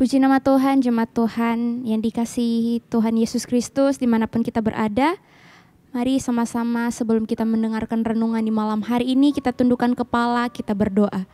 Puji nama Tuhan, jemaat Tuhan yang dikasihi Tuhan Yesus Kristus dimanapun kita berada. Mari sama-sama sebelum kita mendengarkan renungan di malam hari ini, kita tundukkan kepala, kita berdoa.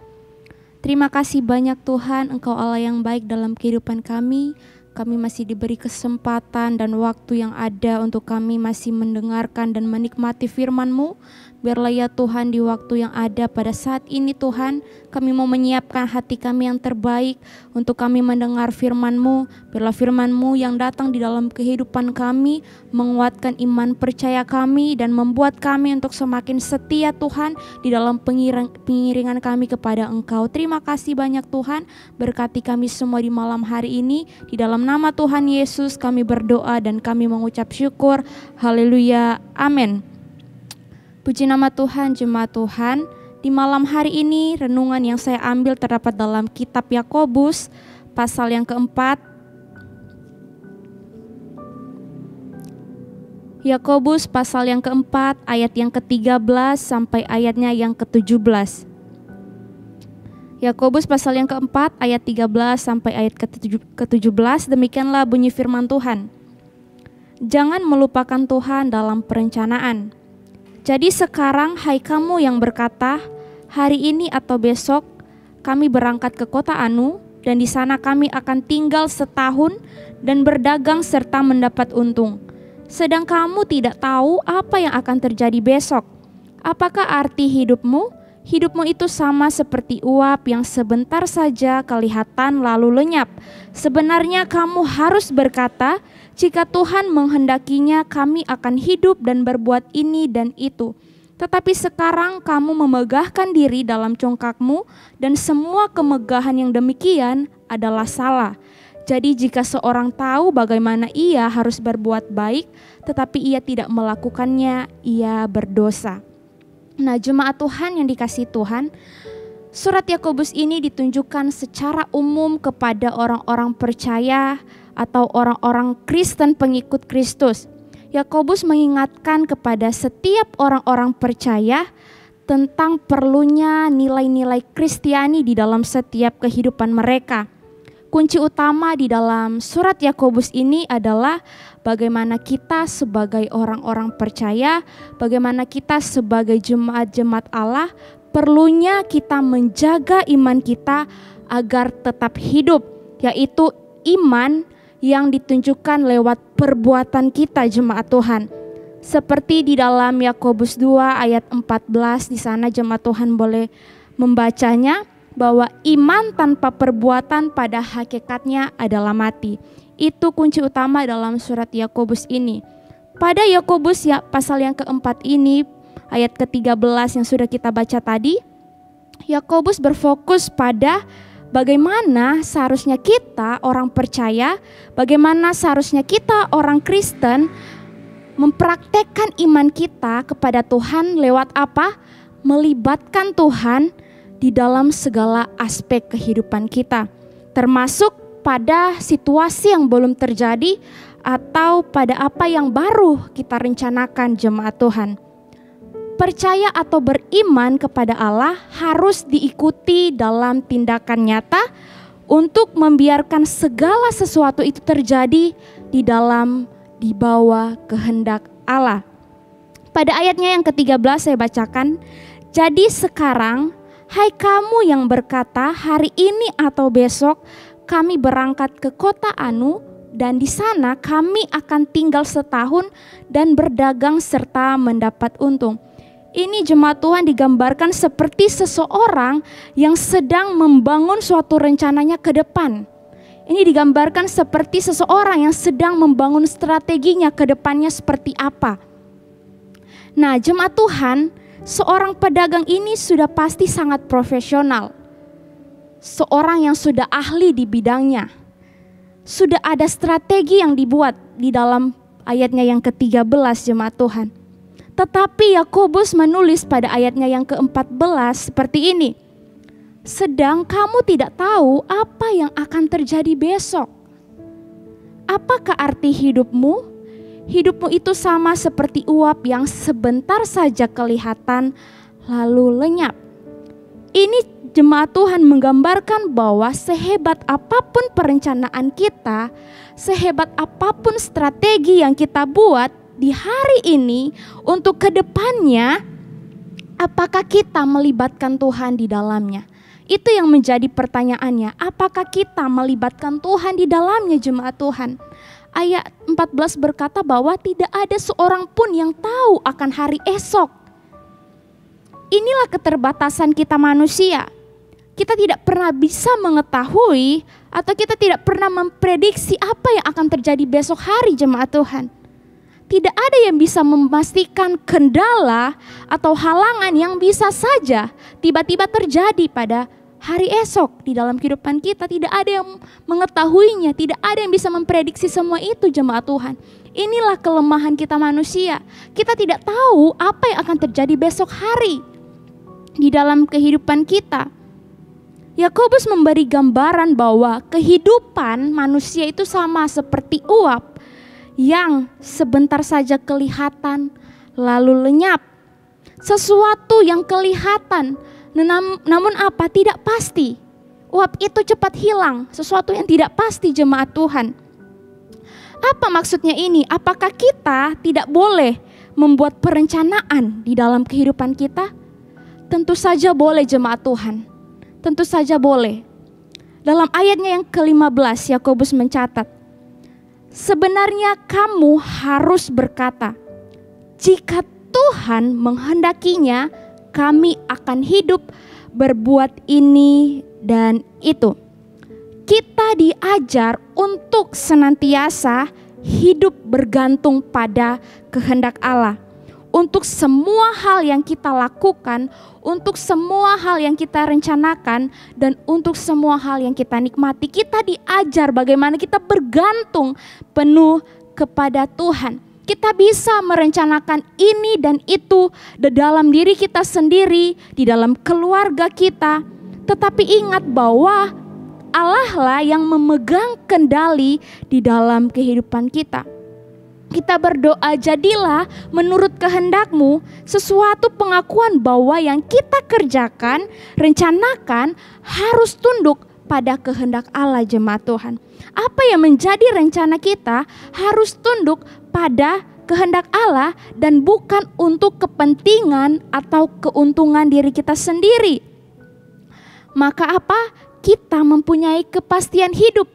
Terima kasih banyak Tuhan, Engkau Allah yang baik dalam kehidupan kami. Kami masih diberi kesempatan dan waktu yang ada untuk kami masih mendengarkan dan menikmati firman-Mu. Biarlah ya Tuhan di waktu yang ada pada saat ini Tuhan, kami mau menyiapkan hati kami yang terbaik untuk kami mendengar firman-Mu. Biarlah firman-Mu yang datang di dalam kehidupan kami, menguatkan iman percaya kami dan membuat kami untuk semakin setia Tuhan di dalam pengiringan kami kepada Engkau. Terima kasih banyak Tuhan, berkati kami semua di malam hari ini. Di dalam nama Tuhan Yesus kami berdoa dan kami mengucap syukur. Haleluya, amin. Puji nama Tuhan, jemaat Tuhan. Di malam hari ini renungan yang saya ambil terdapat dalam kitab Yakobus pasal yang keempat. Yakobus pasal yang keempat ayat yang ke-13 sampai ayatnya yang ke-17. Yakobus pasal yang keempat ayat 13 sampai ayat ke-17, demikianlah bunyi firman Tuhan. Jangan melupakan Tuhan dalam perencanaan. Jadi sekarang hai kamu yang berkata, hari ini atau besok kami berangkat ke kota Anu dan di sana kami akan tinggal setahun dan berdagang serta mendapat untung. Sedang kamu tidak tahu apa yang akan terjadi besok. Apakah arti hidupmu? Hidupmu itu sama seperti uap yang sebentar saja kelihatan lalu lenyap. Sebenarnya kamu harus berkata, jika Tuhan menghendakinya kami akan hidup dan berbuat ini dan itu. Tetapi sekarang kamu memegahkan diri dalam congkakmu dan semua kemegahan yang demikian adalah salah. Jadi jika seorang tahu bagaimana ia harus berbuat baik tetapi ia tidak melakukannya, ia berdosa. Nah, jemaat Tuhan yang dikasihi Tuhan, surat Yakobus ini ditunjukkan secara umum kepada orang-orang percaya atau orang-orang Kristen pengikut Kristus. Yakobus mengingatkan kepada setiap orang-orang percaya tentang perlunya nilai-nilai Kristiani di dalam setiap kehidupan mereka. Kunci utama di dalam surat Yakobus ini adalah bagaimana kita sebagai orang-orang percaya, bagaimana kita sebagai jemaat-jemaat Allah, perlunya kita menjaga iman kita agar tetap hidup, yaitu iman yang ditunjukkan lewat perbuatan kita jemaat Tuhan. Seperti di dalam Yakobus 2 ayat 14, di sana jemaat Tuhan boleh membacanya, bahwa iman tanpa perbuatan pada hakikatnya adalah mati. Itu kunci utama dalam surat Yakobus ini. Pada Yakobus ya pasal yang keempat ini, ayat ke-13 yang sudah kita baca tadi, Yakobus berfokus pada bagaimana seharusnya kita orang percaya, bagaimana seharusnya kita orang Kristen mempraktekkan iman kita kepada Tuhan lewat apa? Melibatkan Tuhan di dalam segala aspek kehidupan kita, termasuk pada situasi yang belum terjadi atau pada apa yang baru kita rencanakan jemaat Tuhan. Percaya atau beriman kepada Allah harus diikuti dalam tindakan nyata untuk membiarkan segala sesuatu itu terjadi di bawah kehendak Allah. Pada ayatnya yang ke-13 saya bacakan, jadi sekarang hai kamu yang berkata hari ini atau besok kami berangkat ke kota Anu dan di sana kami akan tinggal setahun dan berdagang serta mendapat untung. Ini jemaat Tuhan digambarkan seperti seseorang yang sedang membangun suatu rencananya ke depan. Ini digambarkan seperti seseorang yang sedang membangun strateginya ke depannya seperti apa. Nah, jemaat Tuhan, seorang pedagang ini sudah pasti sangat profesional. Seorang yang sudah ahli di bidangnya. Sudah ada strategi yang dibuat di dalam ayatnya yang ke-13 jemaat Tuhan. Tetapi Yakobus menulis pada ayatnya yang ke-14 seperti ini. Sedang kamu tidak tahu apa yang akan terjadi besok. Apakah arti hidupmu? Hidupmu itu sama seperti uap yang sebentar saja kelihatan lalu lenyap. Ini jemaat Tuhan menggambarkan bahwa sehebat apapun perencanaan kita, sehebat apapun strategi yang kita buat di hari ini untuk kedepannya, apakah kita melibatkan Tuhan di dalamnya? Itu yang menjadi pertanyaannya. Apakah kita melibatkan Tuhan di dalamnya, jemaat Tuhan? Ayat 14 berkata bahwa tidak ada seorang pun yang tahu akan hari esok. Inilah keterbatasan kita manusia. Kita tidak pernah bisa mengetahui atau kita tidak pernah memprediksi apa yang akan terjadi besok hari, jemaat Tuhan. Tidak ada yang bisa memastikan kendala atau halangan yang bisa saja tiba-tiba terjadi pada hari esok di dalam kehidupan kita. Tidak ada yang mengetahuinya, tidak ada yang bisa memprediksi semua itu, jemaat Tuhan. Inilah kelemahan kita manusia. Kita tidak tahu apa yang akan terjadi besok hari di dalam kehidupan kita. Yakobus memberi gambaran bahwa kehidupan manusia itu sama seperti uap yang sebentar saja kelihatan lalu lenyap. Sesuatu yang kelihatan namun apa tidak pasti. Uap itu cepat hilang, sesuatu yang tidak pasti, jemaat Tuhan. Apa maksudnya ini? Apakah kita tidak boleh membuat perencanaan di dalam kehidupan kita? Tentu saja boleh, jemaat Tuhan. Tentu saja boleh. Dalam ayatnya yang ke-15 Yakobus mencatat, sebenarnya kamu harus berkata, jika Tuhan menghendakinya, kami akan hidup berbuat ini dan itu. Kita diajar untuk senantiasa hidup bergantung pada kehendak Allah. Untuk semua hal yang kita lakukan, untuk semua hal yang kita rencanakan, dan untuk semua hal yang kita nikmati, kita diajar bagaimana kita bergantung penuh kepada Tuhan. Kita bisa merencanakan ini dan itu di dalam diri kita sendiri, di dalam keluarga kita. Tetapi ingat bahwa Allah lah yang memegang kendali di dalam kehidupan kita. Kita berdoa, jadilah menurut kehendak-Mu, sesuatu pengakuan bahwa yang kita kerjakan, rencanakan harus tunduk pada kehendak Allah, jemaat Tuhan. Apa yang menjadi rencana kita harus tunduk pada kehendak Allah dan bukan untuk kepentingan atau keuntungan diri kita sendiri. Maka apa? Kita mempunyai kepastian hidup,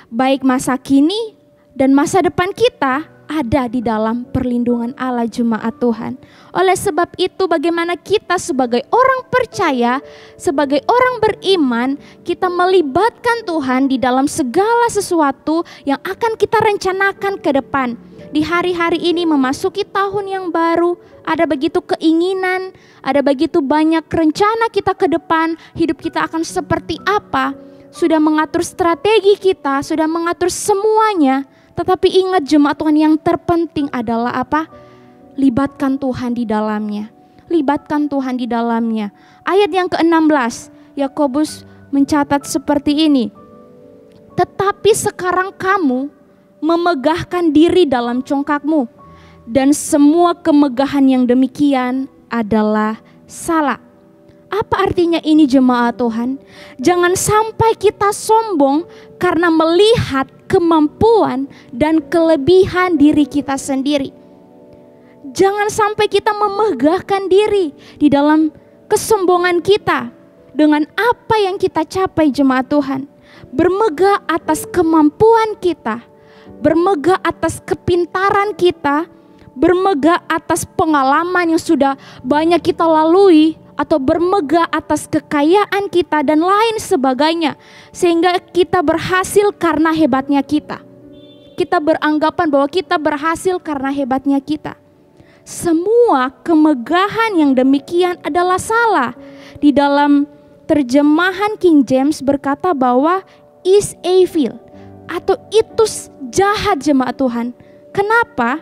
baik masa kini dan masa depan kita ada di dalam perlindungan Allah, jemaat Tuhan. Oleh sebab itu, bagaimana kita sebagai orang percaya, sebagai orang beriman, kita melibatkan Tuhan di dalam segala sesuatu yang akan kita rencanakan ke depan. Di hari-hari ini memasuki tahun yang baru, ada begitu keinginan, ada begitu banyak rencana kita ke depan, hidup kita akan seperti apa, sudah mengatur strategi kita, sudah mengatur semuanya. Tetapi ingat jemaat Tuhan, yang terpenting adalah apa? Libatkan Tuhan di dalamnya. Libatkan Tuhan di dalamnya. Ayat yang ke-16, Yakobus mencatat seperti ini. Tetapi sekarang kamu memegahkan diri dalam congkakmu, dan semua kemegahan yang demikian adalah salah. Apa artinya ini, jemaat Tuhan? Jangan sampai kita sombong karena melihat kemampuan dan kelebihan diri kita sendiri. Jangan sampai kita memegahkan diri di dalam kesombongan kita dengan apa yang kita capai, jemaat Tuhan. Bermegah atas kemampuan kita, bermegah atas kepintaran kita, bermegah atas pengalaman yang sudah banyak kita lalui, atau bermegah atas kekayaan kita dan lain sebagainya, sehingga kita berhasil karena hebatnya kita. Kita beranggapan bahwa kita berhasil karena hebatnya kita. Semua kemegahan yang demikian adalah salah. Di dalam terjemahan King James berkata bahwa is evil, atau itu jahat, jemaat Tuhan. Kenapa?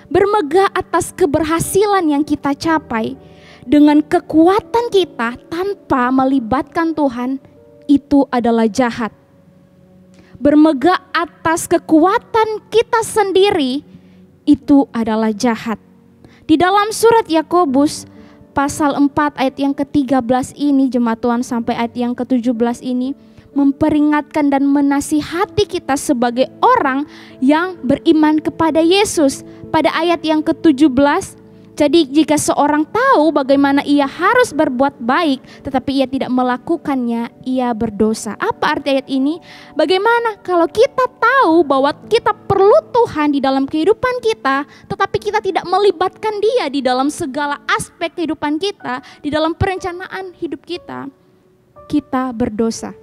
Bermegah atas keberhasilan yang kita capai dengan kekuatan kita tanpa melibatkan Tuhan, itu adalah jahat. Bermegah atas kekuatan kita sendiri, itu adalah jahat. Di dalam surat Yakobus, pasal 4 ayat yang ke-13 ini jemaat Tuhan sampai ayat yang ke-17 ini memperingatkan dan menasihati kita sebagai orang yang beriman kepada Yesus. Pada ayat yang ke-17, jadi jika seorang tahu bagaimana ia harus berbuat baik tetapi ia tidak melakukannya, ia berdosa. Apa arti ayat ini? Bagaimana kalau kita tahu bahwa kita perlu Tuhan di dalam kehidupan kita tetapi kita tidak melibatkan Dia di dalam segala aspek kehidupan kita, di dalam perencanaan hidup kita, kita berdosa.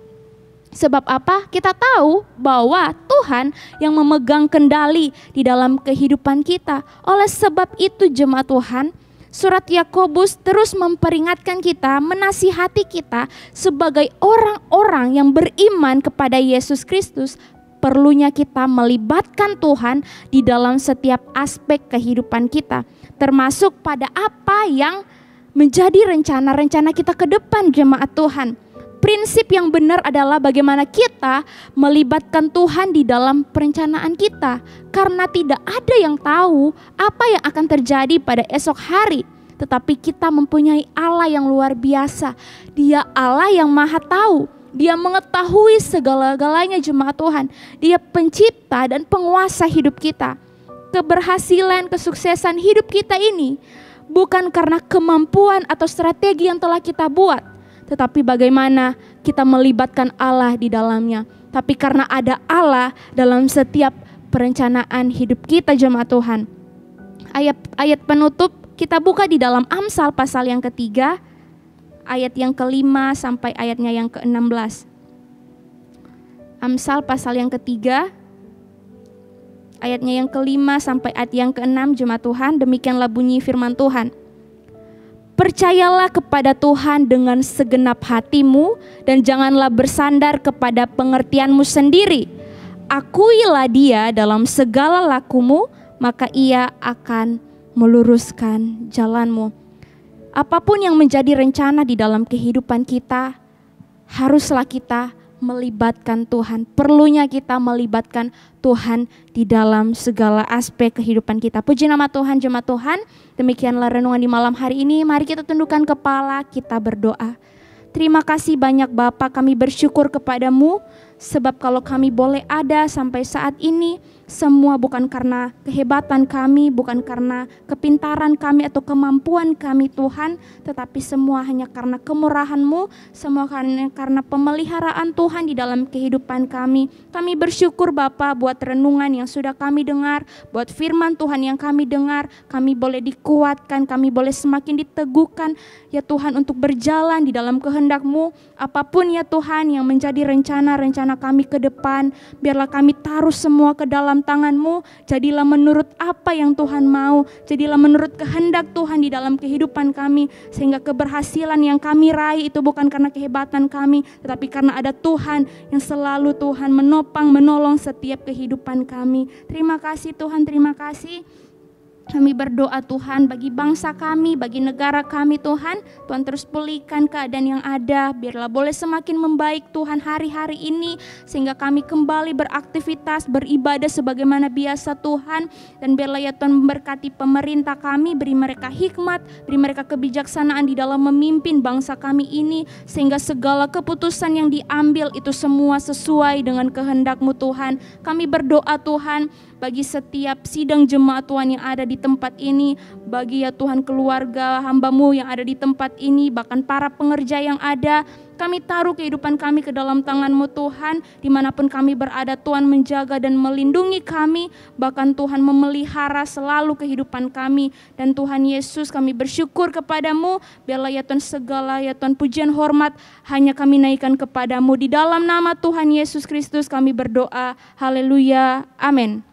Sebab apa? Kita tahu bahwa Tuhan yang memegang kendali di dalam kehidupan kita. Oleh sebab itu jemaat Tuhan, surat Yakobus terus memperingatkan kita, menasihati kita sebagai orang-orang yang beriman kepada Yesus Kristus. Perlunya kita melibatkan Tuhan di dalam setiap aspek kehidupan kita. Termasuk pada apa yang menjadi rencana-rencana kita ke depan jemaat Tuhan. Prinsip yang benar adalah bagaimana kita melibatkan Tuhan di dalam perencanaan kita. Karena tidak ada yang tahu apa yang akan terjadi pada esok hari. Tetapi kita mempunyai Allah yang luar biasa. Dia Allah yang maha tahu. Dia mengetahui segala-galanya jemaat Tuhan. Dia pencipta dan penguasa hidup kita. Keberhasilan, kesuksesan hidup kita ini bukan karena kemampuan atau strategi yang telah kita buat. Tetapi bagaimana kita melibatkan Allah di dalamnya. Tapi karena ada Allah dalam setiap perencanaan hidup kita jemaat Tuhan. Ayat penutup kita buka di dalam Amsal pasal yang ke-3. Ayat yang ke-5 sampai ayatnya yang ke-16. Amsal pasal yang ke-3. Ayatnya yang ke-5 sampai ayat yang ke-6 jemaat Tuhan. Demikianlah bunyi firman Tuhan. Percayalah kepada Tuhan dengan segenap hatimu dan janganlah bersandar kepada pengertianmu sendiri. Akuilah Dia dalam segala lakumu, maka Ia akan meluruskan jalanmu. Apapun yang menjadi rencana di dalam kehidupan kita, haruslah kita melibatkan Tuhan. Perlunya kita melibatkan Tuhan di dalam segala aspek kehidupan kita. Puji nama Tuhan, jemaat Tuhan. Demikianlah renungan di malam hari ini. Mari kita tundukkan kepala, kita berdoa. Terima kasih banyak Bapa, kami bersyukur kepadamu. Sebab kalau kami boleh ada sampai saat ini, semua bukan karena kehebatan kami, bukan karena kepintaran kami atau kemampuan kami Tuhan, tetapi semua hanya karena kemurahan-Mu, semua karena pemeliharaan Tuhan di dalam kehidupan kami. Kami bersyukur Bapa buat renungan yang sudah kami dengar, buat firman Tuhan yang kami dengar, kami boleh dikuatkan, kami boleh semakin diteguhkan ya Tuhan untuk berjalan di dalam kehendak-Mu. Apapun ya Tuhan yang menjadi rencana-rencana kami ke depan, biarlah kami taruh semua ke dalam tangan-Mu. Jadilah menurut apa yang Tuhan mau, jadilah menurut kehendak Tuhan di dalam kehidupan kami, sehingga keberhasilan yang kami raih itu bukan karena kehebatan kami, tetapi karena ada Tuhan yang selalu Tuhan menopang, menolong setiap kehidupan kami. Terima kasih Tuhan, terima kasih. Kami berdoa Tuhan bagi bangsa kami, bagi negara kami Tuhan. Tuhan terus pulihkan keadaan yang ada. Biarlah boleh semakin membaik Tuhan hari-hari ini. Sehingga kami kembali beraktivitas, beribadah sebagaimana biasa Tuhan. Dan biarlah ya Tuhan memberkati pemerintah kami. Beri mereka hikmat, beri mereka kebijaksanaan di dalam memimpin bangsa kami ini. Sehingga segala keputusan yang diambil itu semua sesuai dengan kehendak-Mu Tuhan. Kami berdoa Tuhan bagi setiap sidang jemaat Tuhan yang ada di tempat ini, bagi ya Tuhan keluarga hamba-Mu yang ada di tempat ini, bahkan para pengerja yang ada, kami taruh kehidupan kami ke dalam tangan-Mu Tuhan. Dimanapun kami berada Tuhan menjaga dan melindungi kami, bahkan Tuhan memelihara selalu kehidupan kami. Dan Tuhan Yesus kami bersyukur kepadamu, biarlah ya Tuhan segala ya Tuhan pujian hormat hanya kami naikkan kepadamu. Di dalam nama Tuhan Yesus Kristus kami berdoa, haleluya, amin.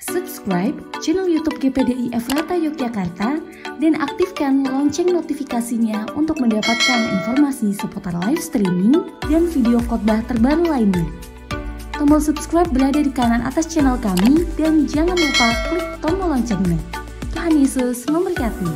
Subscribe channel YouTube GPDI Efrata Yogyakarta dan aktifkan lonceng notifikasinya untuk mendapatkan informasi seputar live streaming dan video khotbah terbaru lainnya. Tombol subscribe berada di kanan atas channel kami dan jangan lupa klik tombol loncengnya. Tuhan Yesus memberkati.